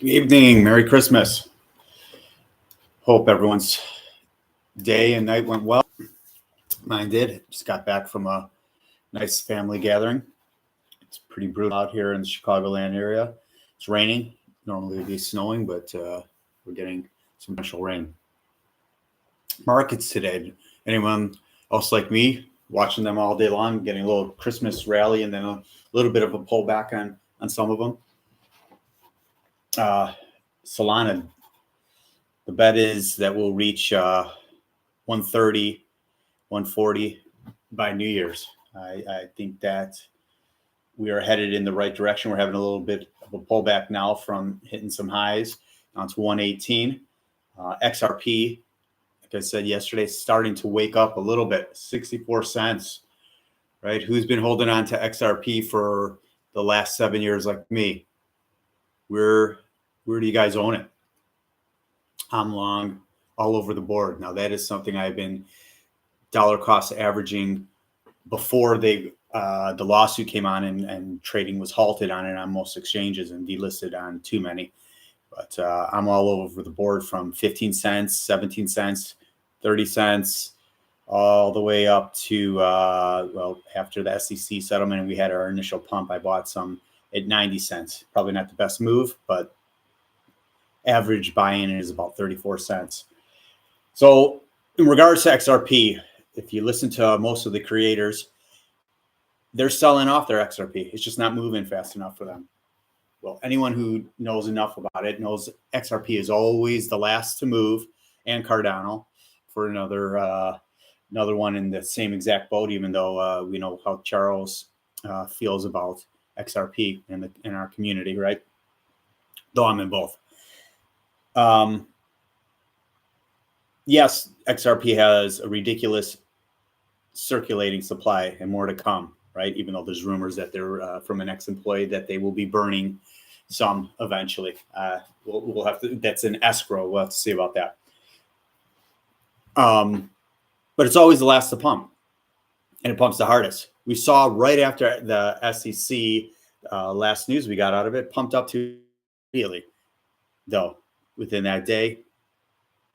Good evening. Merry Christmas. Hope everyone's day and night went well. Mine did. Just got back from a nice family gathering. It's pretty brutal out here in the Chicagoland area. It's raining. Normally it'd be snowing, but we're getting some potential rain. Markets today. Anyone else like me watching them all day long, getting a little Christmas rally and then a little bit of a pullback on some of them. Solana, the bet is that we'll reach 130, 140 by New Year's. I think that we are headed in the right direction. We're having a little bit of a pullback now from hitting some highs down to 118. XRP, like I said yesterday, starting to wake up a little bit, 64 cents, right? Who's been holding on to XRP for the last 7 years like me? Where do you guys own it? I'm long all over the board. Now that is something I've been dollar cost averaging before the lawsuit came on and trading was halted on it on most exchanges and delisted on too many. But I'm all over the board from 15 cents, 17 cents, 30 cents, all the way up to, after the SEC settlement and we had our initial pump, I bought some at 90 cents. Probably not the best move, but average buy-in is about 34 cents. So in regards to XRP, if you listen to most of the creators, they're selling off their XRP. It's just not moving fast enough for them. Well, anyone who knows enough about it knows XRP is always the last to move, and Cardano for another one in the same exact boat, even though we know how Charles feels about XRP in our community, right? Though I'm in both. Yes, XRP has a ridiculous circulating supply and more to come, right? Even though there's rumors that they're from an ex-employee that they will be burning some eventually. We'll have to, that's an escrow. We'll have to see about that. But it's always the last to pump, and it pumps the hardest. We saw right after the SEC last news we got out of it, pumped up to immediately, though within that day,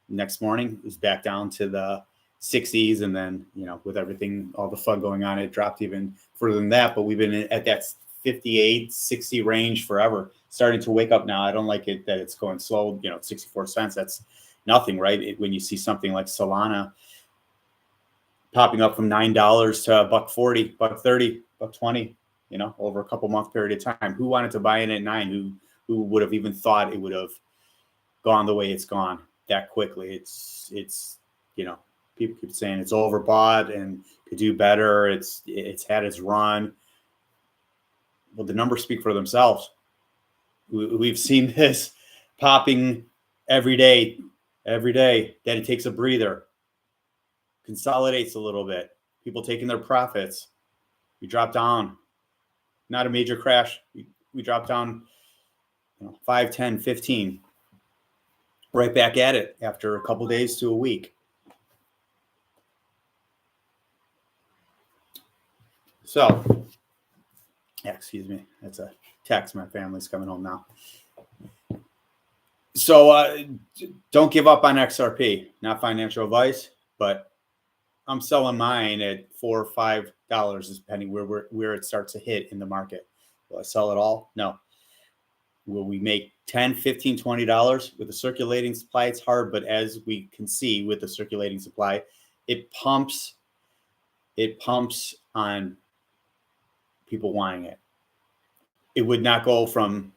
next morning it was back down to the 60s, and then with everything, all the fun going on, it dropped even further than that. But we've been at that 58, 60 range forever. Starting to wake up now. I don't like it that it's going slow. 64 cents. That's nothing, right? When you see something like Solana popping up from $9 to $1.40, $1.30, $1.20, over a couple month period of time. Who wanted to buy in at $9? Who would have even thought it would have gone the way it's gone that quickly? It's people keep saying it's overbought and could do better. It's had its run. Well, the numbers speak for themselves. We've seen this popping every day. Then it takes a breather, consolidates a little bit. People taking their profits. We drop down. Not a major crash. We drop down 5, 10, 15. Right back at it after a couple days to a week. So, excuse me. That's a text. My family's coming home now. So don't give up on XRP. Not financial advice, but I'm selling mine at $4 or $5, depending where it starts to hit in the market. Will I sell it all? No. Will we make $10, $15, $20 with the circulating supply? It's hard, but as we can see with the circulating supply, it pumps on people wanting it. It would not go from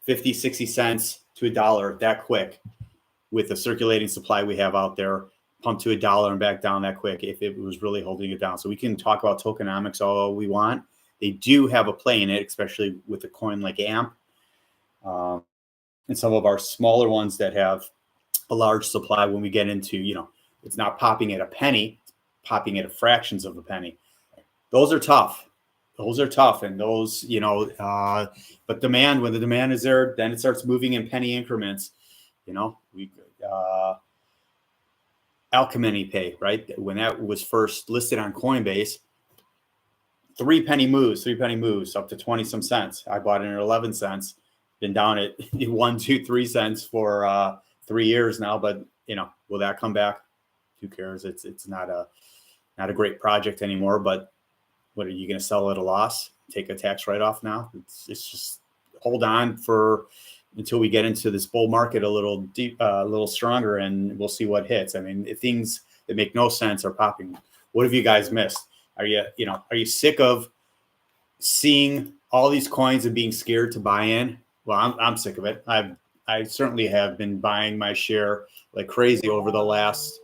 50, 60 cents to $1 that quick with the circulating supply we have out there, pump to $1 and back down that quick if it was really holding it down. So we can talk about tokenomics all we want. They do have a play in it, especially with a coin like AMP. And some of our smaller ones that have a large supply, when we get into, it's not popping at a penny, it's popping at fractions of a penny. Those are tough. And those, but demand, when the demand is there, then it starts moving in penny increments. Alchemy Pay, right? When that was first listed on Coinbase, 3 penny moves up to 20 some cents. I bought it at 11 cents. been down at 1, 2, 3 cents for 3 years now. But will that come back? Who cares? It's not a great project anymore. But what are you going to sell at a loss? Take a tax write-off now? It's just hold on until we get into this bull market a little deep, a little stronger, and we'll see what hits. I mean, things that make no sense are popping. What have you guys missed? Are you sick of seeing all these coins and being scared to buy in? Well, I'm sick of it. I certainly have been buying my share like crazy over the last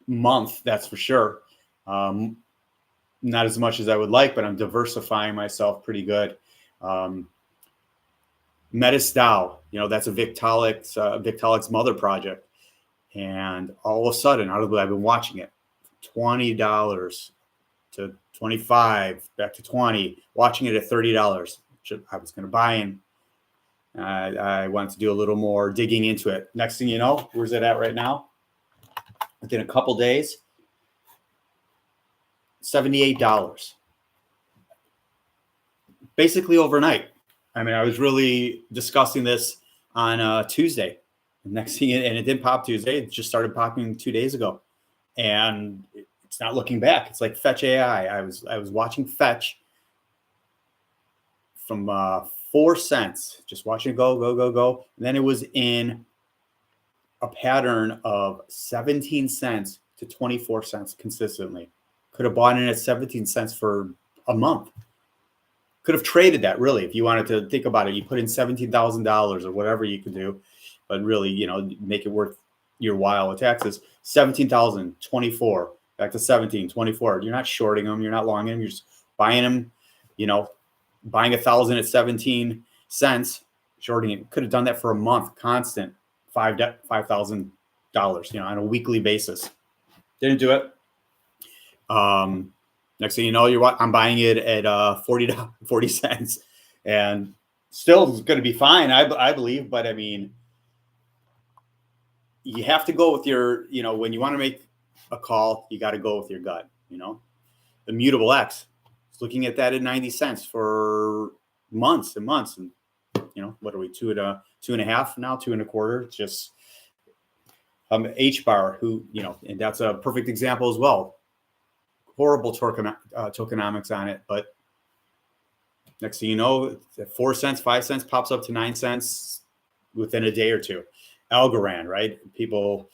month. That's for sure. Not as much as I would like, but I'm diversifying myself pretty good. MetisDAO, that's a Victolic's mother project. And all of a sudden, out of the blue, I've been watching it, $20 to 25, back to 20, watching it at $30. I was going to buy in. I wanted to do a little more digging into it. Next thing you know, where's it at right now? Within a couple days, $78. Basically overnight. I mean, I was really discussing this on Tuesday. Next thing, and it didn't pop Tuesday. It just started popping 2 days ago, and it's not looking back. It's like Fetch AI. I was watching Fetch from 4 cents, just watching it go. And then it was in a pattern of 17 cents to 24 cents consistently. Could have bought in at 17 cents for a month. Could have traded that, really, if you wanted to think about it. You put in $17,000 or whatever you could do, but really, make it worth your while with taxes. 17,000, 24, back to 17, 24. You're not shorting them. You're not longing them. You're just buying them, buying 1,000 at 17 cents, shorting it. Could have done that for a month, constant, $5,000, on a weekly basis. Didn't do it. Next thing you know, I'm buying it at 40 cents, and still going to be fine, I believe. But I mean, you have to go with your, when you want to make a call, you got to go with your gut. Immutable X, looking at that at 90 cents for months and months, and what are we, 2.5 now, 2.25? Just H bar, who and that's a perfect example as well. Horrible tokenomics on it, but next thing you know, 4 cents, 5 cents pops up to 9 cents within a day or two. Algorand, right? People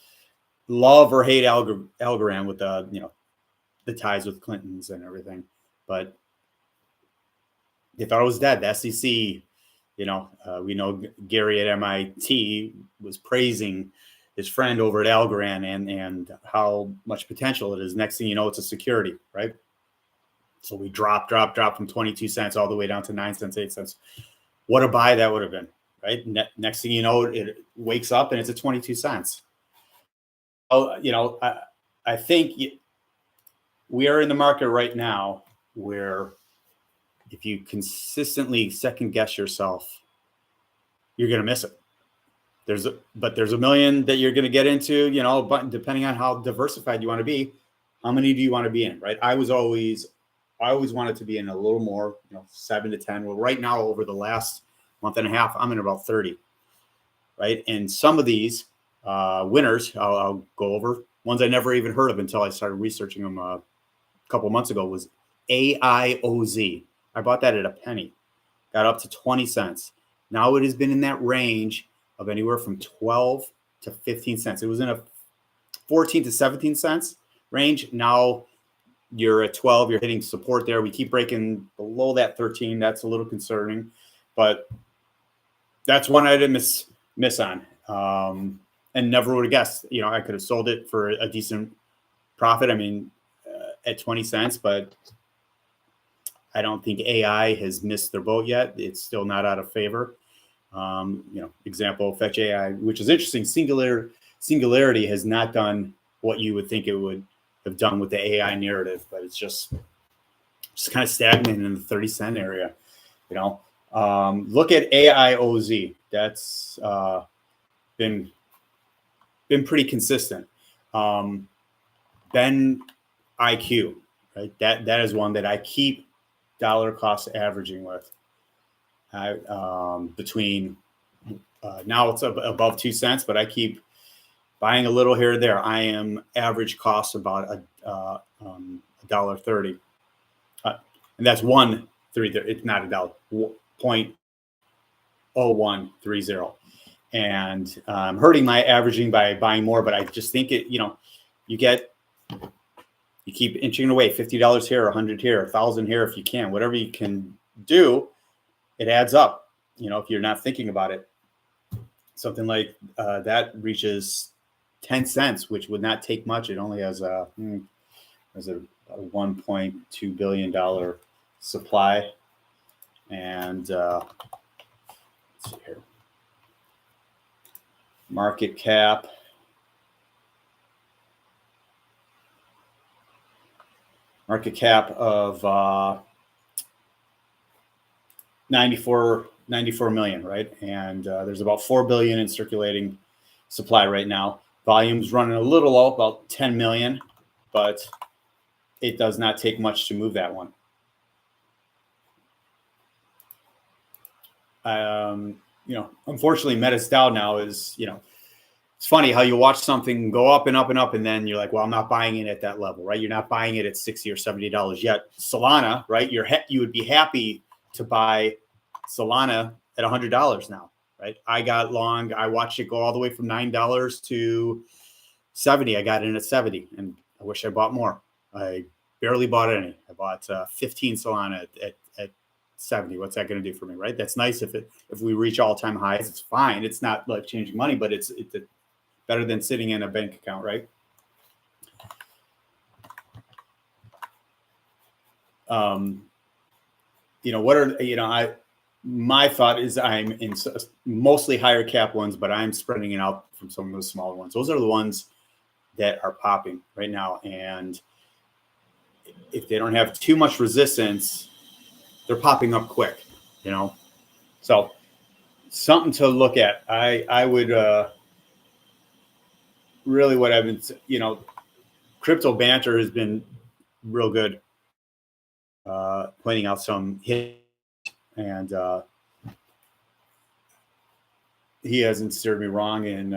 love or hate Algorand with the ties with Clintons and everything, but they thought it was dead. The SEC, we know Gary at MIT was praising his friend over at Algorand and how much potential it is. Next thing you know, it's a security, right? So we drop from 22 cents all the way down to 9 cents, 8 cents. What a buy that would have been, right? Next thing you know, it wakes up and it's at 22 cents. Oh, I think we are in the market right now where if you consistently second guess yourself, you're going to miss it. There's a million that you're going to get into, but depending on how diversified you want to be, how many do you want to be in, right? I always wanted to be in a little more, 7 to 10. Well, right now, over the last month and a half, I'm in about 30, right? And some of these winners, I'll go over. Ones I never even heard of until I started researching them a couple months ago was AIOZ. I bought that at a penny, got up to 20 cents. Now it has been in that range of anywhere from 12 to 15 cents. It was in a 14 to 17 cents range. Now you're at 12, you're hitting support there. We keep breaking below that 13. That's a little concerning, but that's one I didn't miss on. And never would have guessed, I could have sold it for a decent profit. I mean, at 20 cents, but I don't think AI has missed their boat yet. It's still not out of favor. Example, Fetch AI, which is interesting. Singularity has not done what you would think it would have done with the AI narrative, but it's just kind of stagnant in the 30-cent area. Look at AIOZ. That's been pretty consistent. Then IQ, right? That is one that I keep dollar cost averaging with. Between now it's above 2 cents, but I keep buying a little here or there. I am average cost about $1.30, and that's 1.30. It's not a dollar. 0.0130, and hurting my averaging by buying more. But I just think you keep inching away. $50 here, 100 here, 1,000 here if you can. Whatever you can do, it adds up. If you're not thinking about it, something like that reaches 10 cents, which would not take much. It only has a $1.2 billion supply. And let's see here. Market cap. Market cap of 94 million, right? And there's about 4 billion in circulating supply right now. Volume's running a little low, about 10 million, but it does not take much to move that one. Unfortunately, Meta's Dow now is, it's funny how you watch something go up and up and up, and then you're like, well, I'm not buying it at that level, right? You're not buying it at $60 or $70 yet. Solana, right? You would be happy to buy Solana at $100 now, right? I got long. I watched it go all the way from $9 to $70. I got in at $70, and I wish I bought more. I barely bought any. I bought 15 Solana at $70. What's that going to do for me, right? That's nice if we reach all-time highs. It's fine. It's not life-changing money, but it's better than sitting in a bank account, right? My thought is I'm in mostly higher cap ones, but I'm spreading it out from some of the smaller ones. Those are the ones that are popping right now. And if they don't have too much resistance, they're popping up quick, So something to look at. I would really what I've been, crypto banter has been real good, pointing out some hits, and he hasn't steered me wrong in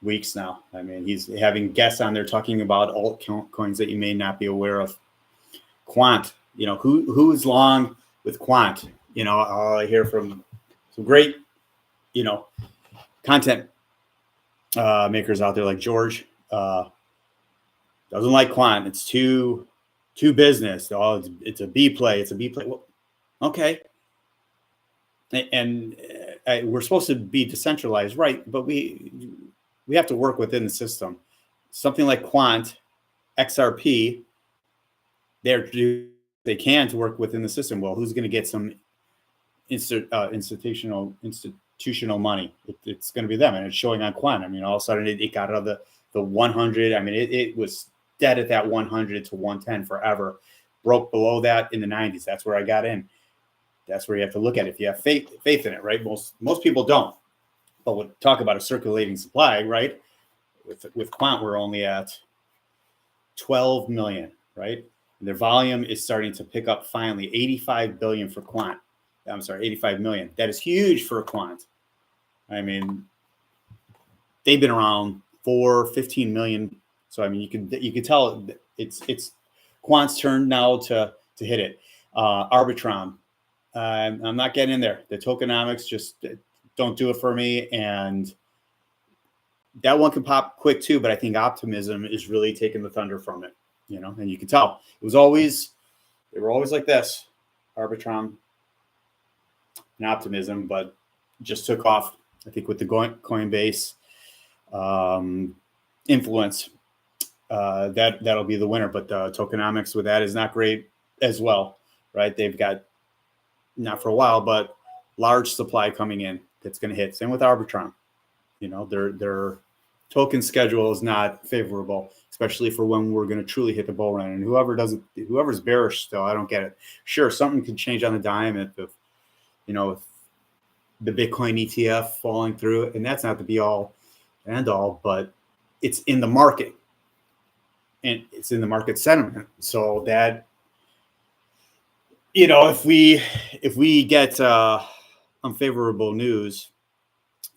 weeks now. I mean, he's having guests on there talking about altcoins that you may not be aware of. Quant, who's long with Quant? I hear from some great, content makers out there like George. Doesn't like Quant. It's too business. Oh, it's a B play. It's a B play. Well, okay. And we're supposed to be decentralized, right? But we have to work within the system. Something like Quant, XRP, they can to work within the system. Well, who's going to get some institutional money? It's going to be them, and it's showing on Quant. I mean, all of a sudden it got out of the 100. I mean, it was dead at that 100 to 110 forever. Broke below that in the 90s. That's where I got in. That's where you have to look at it. If you have faith in it, right? Most people don't. But we'll talk about a circulating supply, right? With Quant, we're only at 12 million, right? And their volume is starting to pick up finally. 85 billion for Quant. I'm sorry, 85 million. That is huge for a Quant. I mean, they've been around for 15 million. So I mean, you can tell it's Quant's turn now to hit it. Arbitrum. I'm not getting in there. The tokenomics just don't do it for me, and that one can pop quick too. But I think optimism is really taking the thunder from it, and you can tell they were always like this, Arbitrum and optimism, but just took off. I think with the Coinbase influence, that'll be the winner. But the tokenomics with that is not great as well, right? They've got, not for a while, but large supply coming in that's going to hit. Same with Arbitrum. Their token schedule is not favorable, especially for when we're going to truly hit the bull run. And whoever's bearish still, I don't get it. Sure, something can change on the dime if with the Bitcoin ETF falling through, and that's not the be all and all, but it's in the market, and it's in the market sentiment. So that if we get unfavorable news,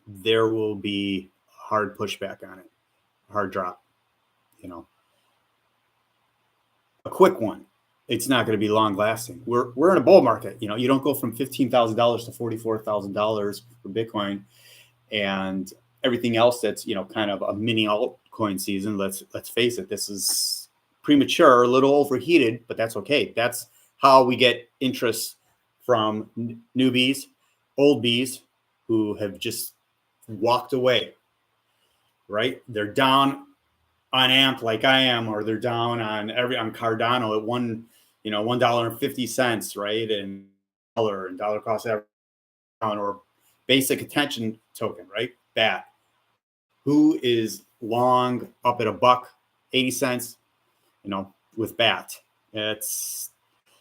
there will be hard pushback on it, hard drop. You know, a quick one. It's not going to be long lasting. We're in a bull market. You don't go from $15,000 to $44,000 for Bitcoin and everything else that's kind of a mini altcoin season. Let's face it, this is premature, a little overheated, but that's okay. That's how we get interest from newbies, old bees who have just walked away. Right? They're down on AMP like I am, or they're down on Cardano at $1.50, right? And dollar cost average, or basic attention token, right? BAT. Who is long up at $1.80, with BAT? It's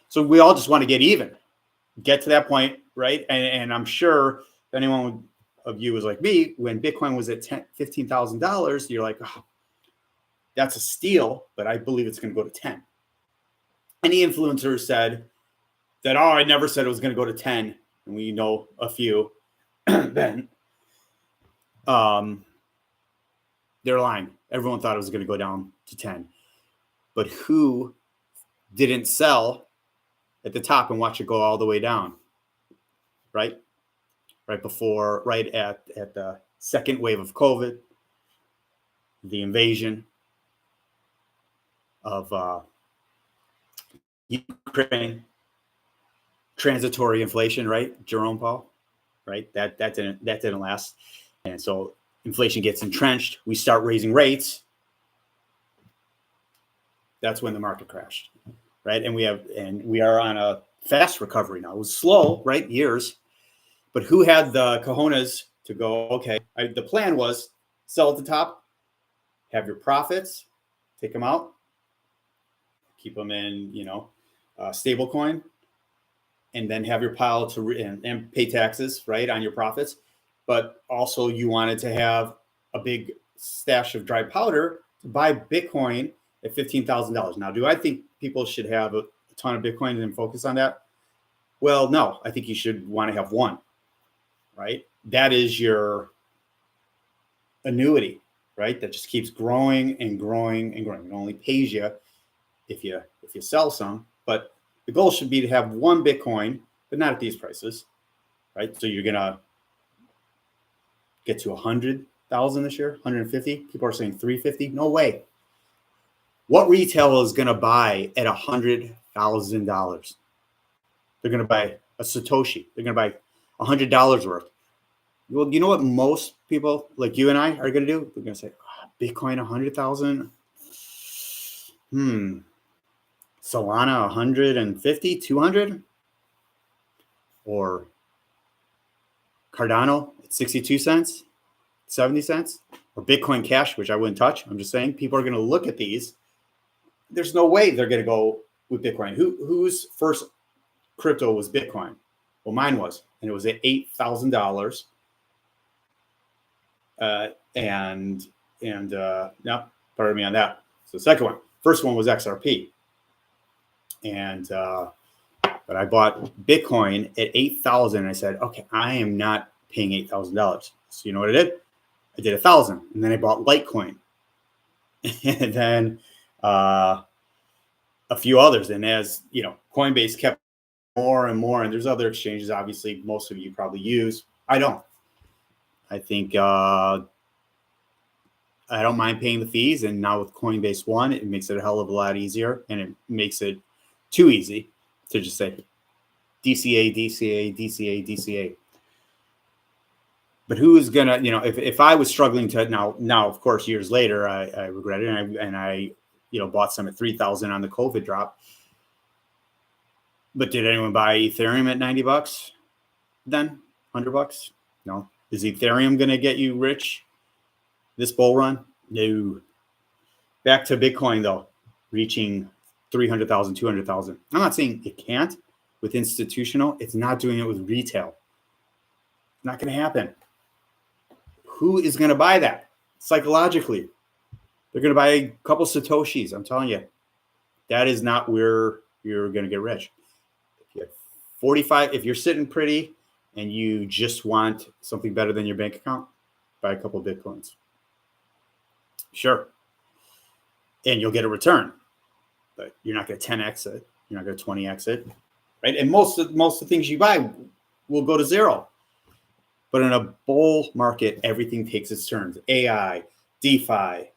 so we all just want to get to that point, right? And I'm sure if anyone of you was like me, when Bitcoin was at $15,000, you're like, oh, that's a steal, but I believe it's going to go to 10. Any influencer said that, oh, I never said it was going to go to 10, and we know a few, then they're lying. Everyone thought it was going to go down to 10. But who didn't sell at the top and watch it go all the way down? Right? Right at the second wave of COVID, the invasion of Ukraine, transitory inflation, right? Jerome Powell, right? That didn't last, and so inflation gets entrenched. We start raising rates. That's when the market crashed, right? And we are on a fast recovery now. It was slow, right? Years, but who had the cojones to go? Okay, the plan was sell at the top, have your profits, take them out, keep them in, stable coin, and then have your pile and pay taxes, right, on your profits. But also you wanted to have a big stash of dry powder to buy Bitcoin at $15,000. Now, do I think people should have a ton of Bitcoin and focus on that? Well, no, I think you should want to have one, right? That is your annuity, right? That just keeps growing and growing and growing. It only pays you if you sell some, but the goal should be to have one Bitcoin, but not at these prices, right? So you're gonna get to 100,000 this year, 150. People are saying 350. No way. What retail is gonna buy at $100,000? They're gonna buy a Satoshi. They're gonna buy $100 worth. Well, you know what most people like you and I are gonna do? They're gonna say, oh, Bitcoin 100,000. Solana 150, 200, or Cardano at 62 cents, 70 cents, or Bitcoin Cash, which I wouldn't touch. I'm just saying people are going to look at these. There's no way they're going to go with Bitcoin. Whose first crypto was Bitcoin? Well, mine was, and it was at $8,000. No, pardon me on that. So the second one, first one was XRP. And but I bought Bitcoin at 8,000. And I said, okay, I am not paying $8,000. So you know what I did? I did 1,000, and then I bought Litecoin, and then a few others. And as Coinbase kept more and more, and there's other exchanges. Obviously, most of you probably use. I don't. I think I don't mind paying the fees, and now with Coinbase One, it makes it a hell of a lot easier, and it makes it too easy to just say DCA, DCA, DCA, DCA. But who is gonna, if I was struggling to now, of course, years later, I regret it, and I bought some at 3,000 on the COVID drop. But did anyone buy Ethereum at $90? Then $100? No. Is Ethereum gonna get you rich this bull run? No. Back to Bitcoin though, reaching 300,000, 200,000. I'm not saying it can't with institutional. It's not doing it with retail. Not going to happen. Who is going to buy that? Psychologically, they're going to buy a couple Satoshis. I'm telling you, that is not where you're going to get rich. If you have 45, if you're sitting pretty and you just want something better than your bank account, buy a couple of Bitcoins. Sure. And you'll get a return, but you're not going to 10x it. You're not going to 20x it, right? And most of the things you buy will go to zero. But in a bull market, everything takes its turns. AI, DeFi,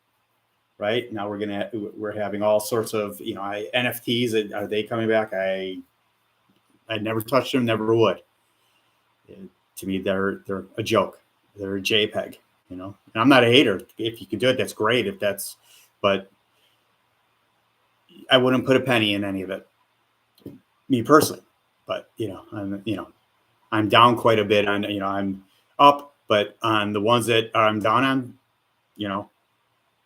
right? Now we're having all sorts of NFTs. Are they coming back? I never touched them, never would. To me, they're a joke. They're a JPEG, And I'm not a hater. If you can do it, that's great. But I wouldn't put a penny in any of it, me personally. But I'm down quite a bit on. I'm up, but on the ones that I'm down on,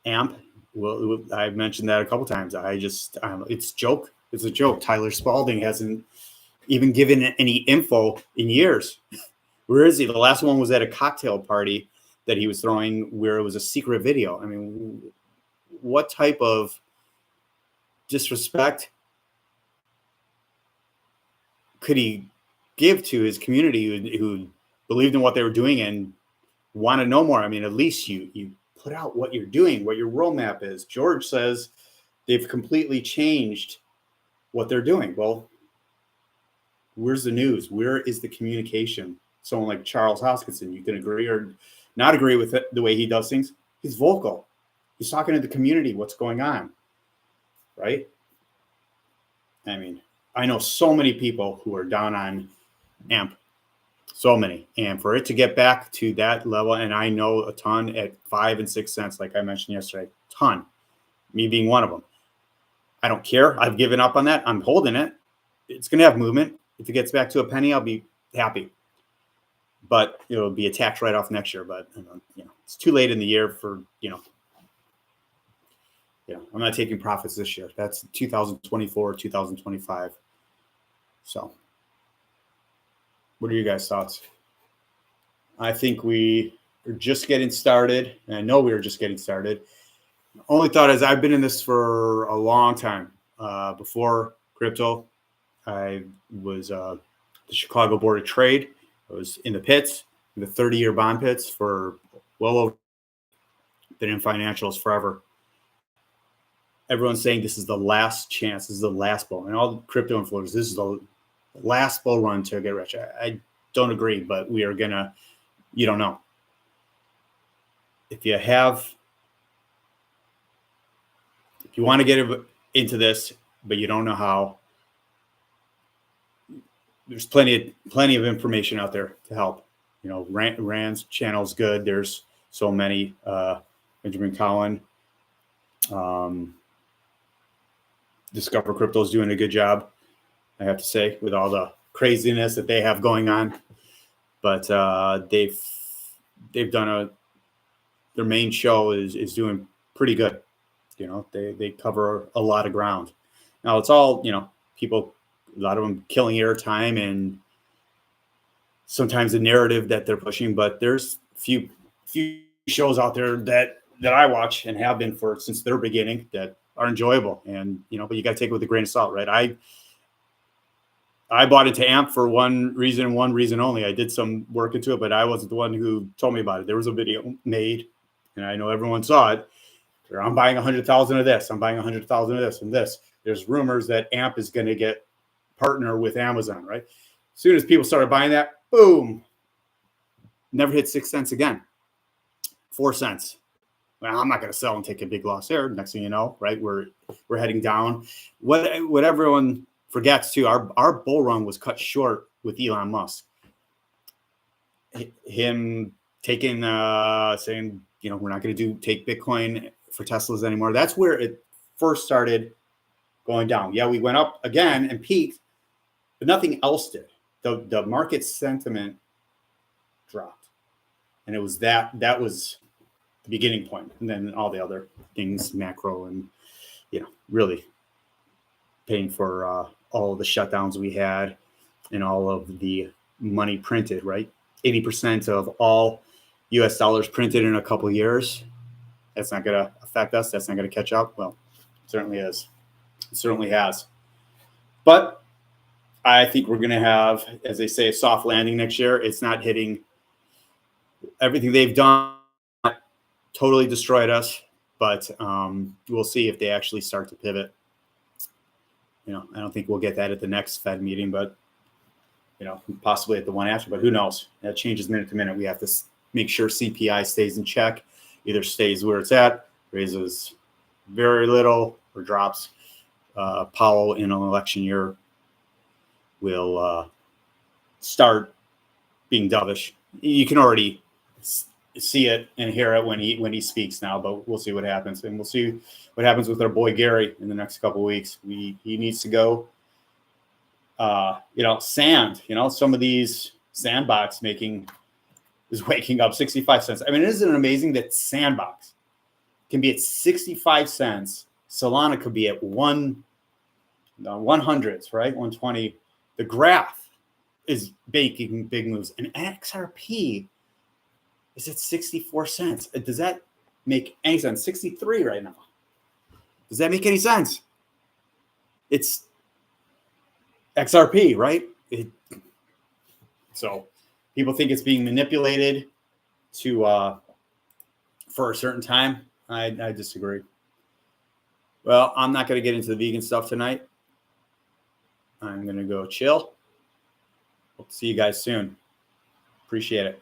AMP. Well, I've mentioned that a couple times. It's a joke. It's a joke. Tyler Spalding hasn't even given any info in years. Where is he? The last one was at a cocktail party that he was throwing where it was a secret video. I mean, what type of disrespect could he give to his community who believed in what they were doing and want to know more? I mean, at least you put out what you're doing, what your roadmap is. George says they've completely changed what they're doing. Well, where's the news? Where is the communication? Someone like Charles Hoskinson, you can agree or not agree with the way he does things. He's vocal. He's talking to the community, what's going on, right? I mean, I know so many people who are down on AMP, so many. And for it to get back to that level, and I know a ton at 5 and 6 cents, like I mentioned yesterday, ton, me being one of them. I don't care. I've given up on that. I'm holding it. It's going to have movement. If it gets back to a penny, I'll be happy. But it'll be a tax write-off next year. But it's too late in the year for I'm not taking profits this year. That's 2024, 2025. So, what are your guys' thoughts? I think we are just getting started, and I know we were just getting started. Only thought is I've been in this for a long time. Before crypto, I was the Chicago Board of Trade. I was in the pits, in the 30-year bond pits for well over. Been in financials forever. Everyone's saying this is the last chance. This is the last bull. And all the crypto influencers, this is the last bull run to get rich. I don't agree, but we are going to, you don't know. If you want to get into this, but you don't know how, there's plenty of information out there to help. Rand's channel is good. There's so many. Benjamin Cowan, Discover Crypto is doing a good job, I have to say, with all the craziness that they have going on. But they've done their main show is doing pretty good. They cover a lot of ground. Now it's all people, a lot of them killing airtime and sometimes the narrative that they're pushing. But there's few shows out there that I watch and have been since their beginning that are enjoyable. And but you got to take it with a grain of salt, right? I bought into AMP for one reason only. I did some work into it, but I wasn't the one who told me about it. There was a video made, and I know everyone saw it. Where I'm buying 100,000 of this. I'm buying 100,000 of this and this. There's rumors that AMP is going to partner with Amazon, right? As soon as people started buying that, boom, never hit 6 cents again. 4 cents. Well, I'm not going to sell and take a big loss there. Next thing you know, right, we're heading down. What everyone forgets too, our bull run was cut short with Elon Musk. Him taking saying, we're not going to take Bitcoin for Teslas anymore. That's where it first started going down. Yeah, we went up again and peaked, but nothing else did. The market sentiment dropped, and it was that was the beginning point, and then all the other things, macro, and really paying for all of the shutdowns we had and all of the money printed. Right, 80% of all U.S. dollars printed in a couple of years. That's not going to affect us. That's not going to catch up. Well, it certainly is. It certainly has. But I think we're going to have, as they say, a soft landing next year. It's not hitting everything they've done, totally destroyed us, but we'll see if they actually start to pivot. I don't think we'll get that at the next Fed meeting, but possibly at the one after, but who knows? That changes minute to minute. We have to make sure CPI stays in check, either stays where it's at, raises very little, or drops. Powell in an election year will start being dovish. You can already see it and hear it when he speaks now, but we'll see what happens, and we'll see what happens with our boy Gary in the next couple of weeks. He needs to go. Sand. Some of these sandbox making is waking up 65 cents. I mean, isn't it amazing that sandbox can be at 65 cents? Solana could be at 100s, right? 120. The graph is making big moves, and XRP is at 64 cents. Does that make any sense? 63 right now. Does that make any sense? It's XRP, right? So people think it's being manipulated to for a certain time. I disagree. Well, I'm not going to get into the vegan stuff tonight. I'm going to go chill. Hope to see you guys soon. Appreciate it.